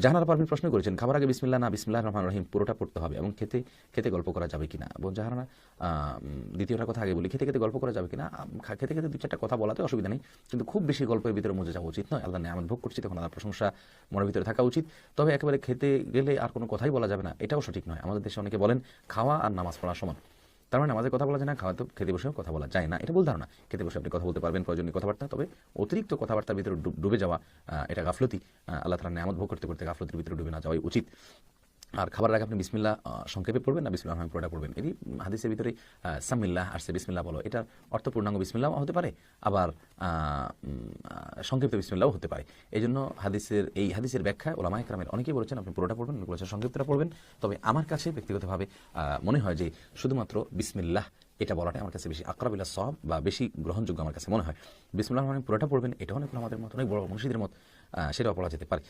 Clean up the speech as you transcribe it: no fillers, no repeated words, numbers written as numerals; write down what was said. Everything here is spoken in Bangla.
জাহানারা পারভিন প্রশ্ন করেছেন, খাবার আগে বিসমিল্লাহ না বিসমিল্লাহির রহমানির রহিম পুরোটা পড়তে হবে এবং খেতে খেতে গল্প করা যাবে কিনা? বোন জাহানারা, দ্বিতীয়টা কথা আগে বলি, খেতে খেতে গল্প করা যাবে কিনা? খেতে খেতে দু চারটা কথা বলাতে অসুবিধা নেই, কিন্তু খুব বেশি গল্পের ভিতরে মজে যাওয়া উচিত নয়। আল্লাহ নেয়ামত ভোগ করছি, তখন আল্লাহর প্রশংসা মনের ভিতরে থাকা উচিত। তবে একেবারে খেতে গেলে আর কোনো কথাই বলা যাবে না, এটাও সঠিক নয়। আমাদের দেশে অনেকে বলেন খাওয়া আর নামাজ পড়া সমান, তার মানে নামাজে কথা বলা যায় না, খাওয়া তো খেতে বসেও কথা বলা যায় না, এটা ভুল ধারণা। খেতে বসে আপনি কথা বলতে পারবেন প্রয়োজনীয় কথাবার্তা, তবে অতিরিক্ত কথাবার্তার ভিতরে ডুবে যাওয়া এটা গাফলতি। আল্লাহ তাআলার নেয়ামত ভোগ করতে করতে গাফলতির ভিতরে ডুবে না যাওয়াই উচিত। আর খাবার আগে আপনি বিসমিল্লাহ সংক্ষেপে পড়বেন না বিসমিল্লাহ রহমান পুরোটা পড়বেন? এটি হাদিসের ভিতরে সামিল্লাহ আসছে, বিসমিল্লাহ বলো, এটার অর্থ পূর্ণাঙ্গ বিসমিল্লাহ হতে পারে, আবার সংক্ষিপ্ত বিসমিল্লাহ হতে পারে। এই জন্য হাদিসের ব্যাখ্যায় ওলামায়ে কেরামের অনেকেই বলেছেন আপনি পুরোটা পড়বেন, অনেকে বলেছেন সংক্ষিপ্তটা পড়বেন। তবে আমার কাছে ব্যক্তিগতভাবে মনে হয় যে শুধুমাত্র বিসমিল্লাহ এটা বলাটা আমার কাছে বেশি আকরাব ইলা সওয়াব বা বেশি গ্রহণযোগ্য আমার কাছে মনে হয়। বিসমিল্লাহ রহমান পুরোটা পড়বেন, এটা অনেক আমাদের মত, অনেক বড় মুর্শিদের মত, সেটাও পড়া যেতে পারে।